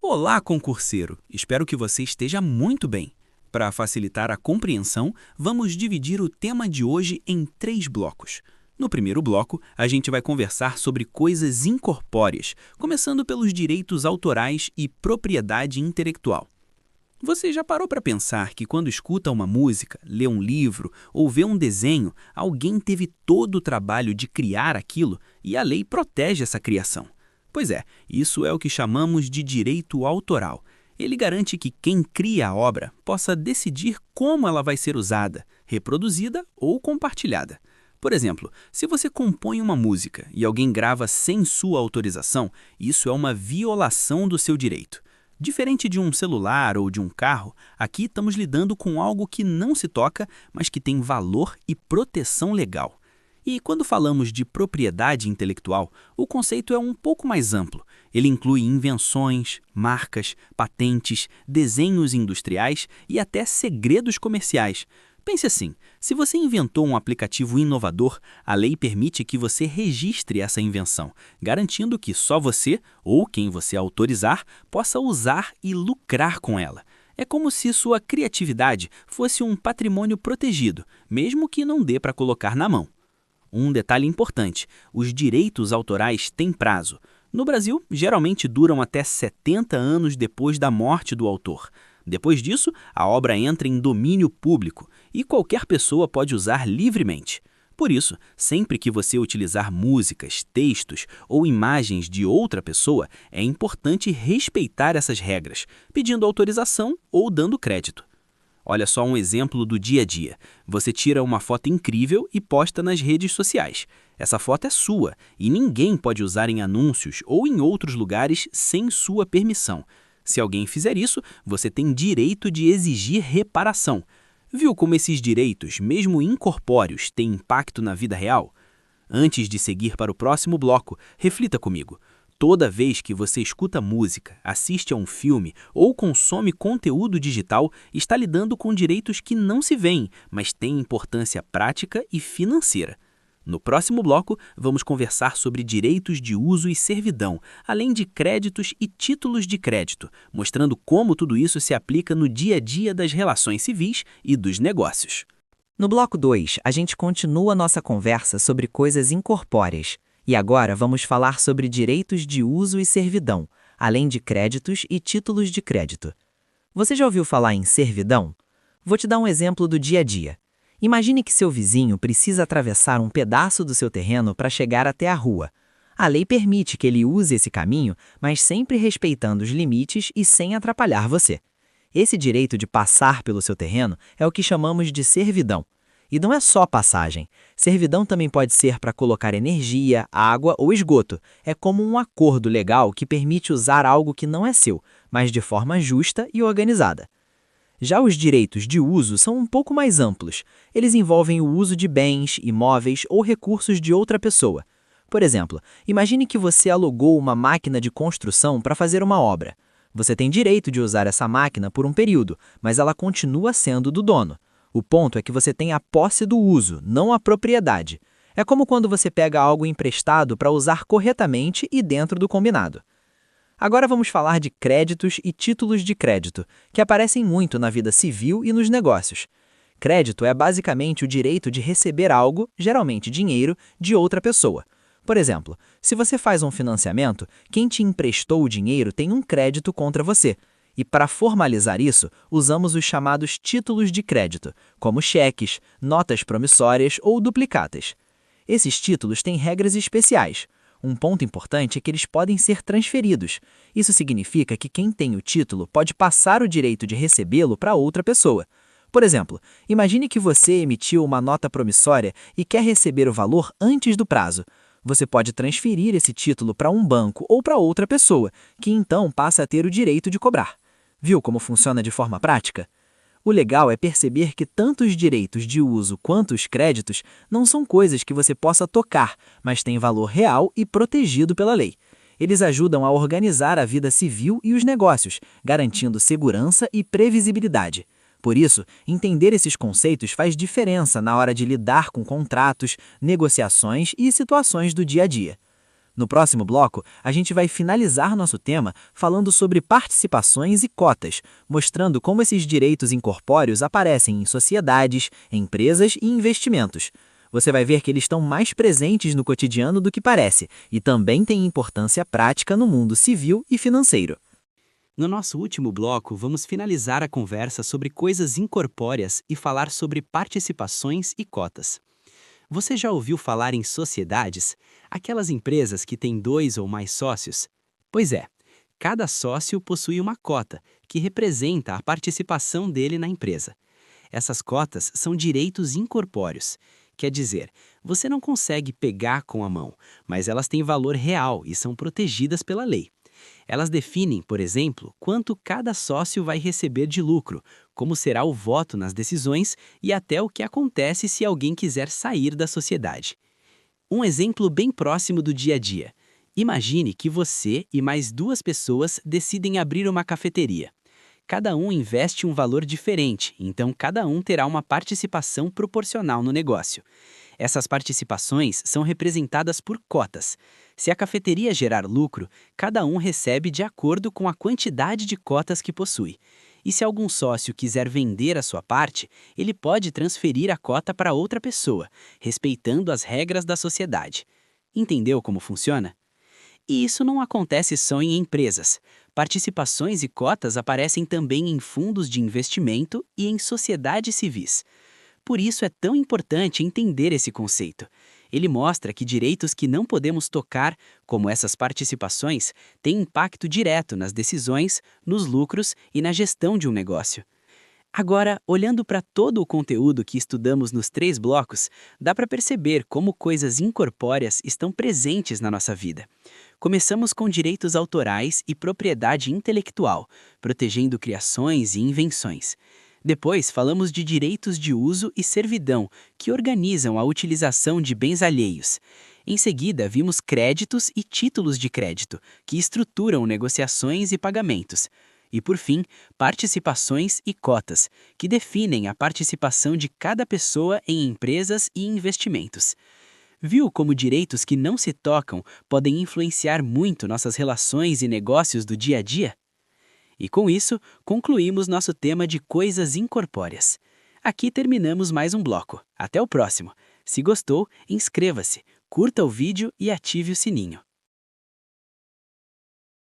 Olá, concurseiro! Espero que você esteja muito bem. Para facilitar a compreensão, vamos dividir o tema de hoje em 3 blocos. No primeiro bloco, a gente vai conversar sobre coisas incorpóreas, começando pelos direitos autorais e propriedade intelectual. Você já parou para pensar que quando escuta uma música, lê um livro ou vê um desenho, alguém teve todo o trabalho de criar aquilo e a lei protege essa criação? Pois é, isso é o que chamamos de direito autoral. Ele garante que quem cria a obra possa decidir como ela vai ser usada, reproduzida ou compartilhada. Por exemplo, se você compõe uma música e alguém grava sem sua autorização, isso é uma violação do seu direito. Diferente de um celular ou de um carro, aqui estamos lidando com algo que não se toca, mas que tem valor e proteção legal. E quando falamos de propriedade intelectual, o conceito é um pouco mais amplo. Ele inclui invenções, marcas, patentes, desenhos industriais e até segredos comerciais. Pense assim, se você inventou um aplicativo inovador, a lei permite que você registre essa invenção, garantindo que só você, ou quem você autorizar, possa usar e lucrar com ela. É como se sua criatividade fosse um patrimônio protegido, mesmo que não dê para colocar na mão. Um detalhe importante, os direitos autorais têm prazo. No Brasil, geralmente duram até 70 anos depois da morte do autor. Depois disso, a obra entra em domínio público e qualquer pessoa pode usar livremente. Por isso, sempre que você utilizar músicas, textos ou imagens de outra pessoa, é importante respeitar essas regras, pedindo autorização ou dando crédito. Olha só um exemplo do dia a dia. Você tira uma foto incrível e posta nas redes sociais. Essa foto é sua e ninguém pode usar em anúncios ou em outros lugares sem sua permissão. Se alguém fizer isso, você tem direito de exigir reparação. Viu como esses direitos, mesmo incorpóreos, têm impacto na vida real? Antes de seguir para o próximo bloco, reflita comigo. Toda vez que você escuta música, assiste a um filme ou consome conteúdo digital, está lidando com direitos que não se veem, mas têm importância prática e financeira. No próximo bloco, vamos conversar sobre direitos de uso e servidão, além de créditos e títulos de crédito, mostrando como tudo isso se aplica no dia a dia das relações civis e dos negócios. No bloco 2, a gente continua nossa conversa sobre coisas incorpóreas. E agora vamos falar sobre direitos de uso e servidão, além de créditos e títulos de crédito. Você já ouviu falar em servidão? Vou te dar um exemplo do dia a dia. Imagine que seu vizinho precisa atravessar um pedaço do seu terreno para chegar até a rua. A lei permite que ele use esse caminho, mas sempre respeitando os limites e sem atrapalhar você. Esse direito de passar pelo seu terreno é o que chamamos de servidão. E não é só passagem. Servidão também pode ser para colocar energia, água ou esgoto. É como um acordo legal que permite usar algo que não é seu, mas de forma justa e organizada. Já os direitos de uso são um pouco mais amplos. Eles envolvem o uso de bens, imóveis ou recursos de outra pessoa. Por exemplo, imagine que você alugou uma máquina de construção para fazer uma obra. Você tem direito de usar essa máquina por um período, mas ela continua sendo do dono. O ponto é que você tem a posse do uso, não a propriedade. É como quando você pega algo emprestado para usar corretamente e dentro do combinado. Agora vamos falar de créditos e títulos de crédito, que aparecem muito na vida civil e nos negócios. Crédito é basicamente o direito de receber algo, geralmente dinheiro, de outra pessoa. Por exemplo, se você faz um financiamento, quem te emprestou o dinheiro tem um crédito contra você. E para formalizar isso, usamos os chamados títulos de crédito, como cheques, notas promissórias ou duplicatas. Esses títulos têm regras especiais. Um ponto importante é que eles podem ser transferidos. Isso significa que quem tem o título pode passar o direito de recebê-lo para outra pessoa. Por exemplo, imagine que você emitiu uma nota promissória e quer receber o valor antes do prazo. Você pode transferir esse título para um banco ou para outra pessoa, que então passa a ter o direito de cobrar. Viu como funciona de forma prática? O legal é perceber que tanto os direitos de uso quanto os créditos não são coisas que você possa tocar, mas têm valor real e protegido pela lei. Eles ajudam a organizar a vida civil e os negócios, garantindo segurança e previsibilidade. Por isso, entender esses conceitos faz diferença na hora de lidar com contratos, negociações e situações do dia a dia. No próximo bloco, a gente vai finalizar nosso tema falando sobre participações e cotas, mostrando como esses direitos incorpóreos aparecem em sociedades, empresas e investimentos. Você vai ver que eles estão mais presentes no cotidiano do que parece e também têm importância prática no mundo civil e financeiro. No nosso último bloco, vamos finalizar a conversa sobre coisas incorpóreas e falar sobre participações e cotas. Você já ouviu falar em sociedades? Aquelas empresas que têm 2 ou mais sócios? Pois é, cada sócio possui uma cota, que representa a participação dele na empresa. Essas cotas são direitos incorpóreos. Quer dizer, você não consegue pegar com a mão, mas elas têm valor real e são protegidas pela lei. Elas definem, por exemplo, quanto cada sócio vai receber de lucro, como será o voto nas decisões e até o que acontece se alguém quiser sair da sociedade. Um exemplo bem próximo do dia a dia. Imagine que você e mais 2 pessoas decidem abrir uma cafeteria. Cada um investe um valor diferente, então cada um terá uma participação proporcional no negócio. Essas participações são representadas por cotas. Se a cafeteria gerar lucro, cada um recebe de acordo com a quantidade de cotas que possui. E se algum sócio quiser vender a sua parte, ele pode transferir a cota para outra pessoa, respeitando as regras da sociedade. Entendeu como funciona? E isso não acontece só em empresas. Participações e cotas aparecem também em fundos de investimento e em sociedades civis. Por isso é tão importante entender esse conceito. Ele mostra que direitos que não podemos tocar, como essas participações, têm impacto direto nas decisões, nos lucros e na gestão de um negócio. Agora, olhando para todo o conteúdo que estudamos nos 3 blocos, dá para perceber como coisas incorpóreas estão presentes na nossa vida. Começamos com direitos autorais e propriedade intelectual, protegendo criações e invenções. Depois, falamos de direitos de uso e servidão, que organizam a utilização de bens alheios. Em seguida, vimos créditos e títulos de crédito, que estruturam negociações e pagamentos. E, por fim, participações e cotas, que definem a participação de cada pessoa em empresas e investimentos. Viu como direitos que não se tocam podem influenciar muito nossas relações e negócios do dia a dia? E com isso, concluímos nosso tema de coisas incorpóreas. Aqui terminamos mais um bloco. Até o próximo. Se gostou, inscreva-se, curta o vídeo e ative o sininho.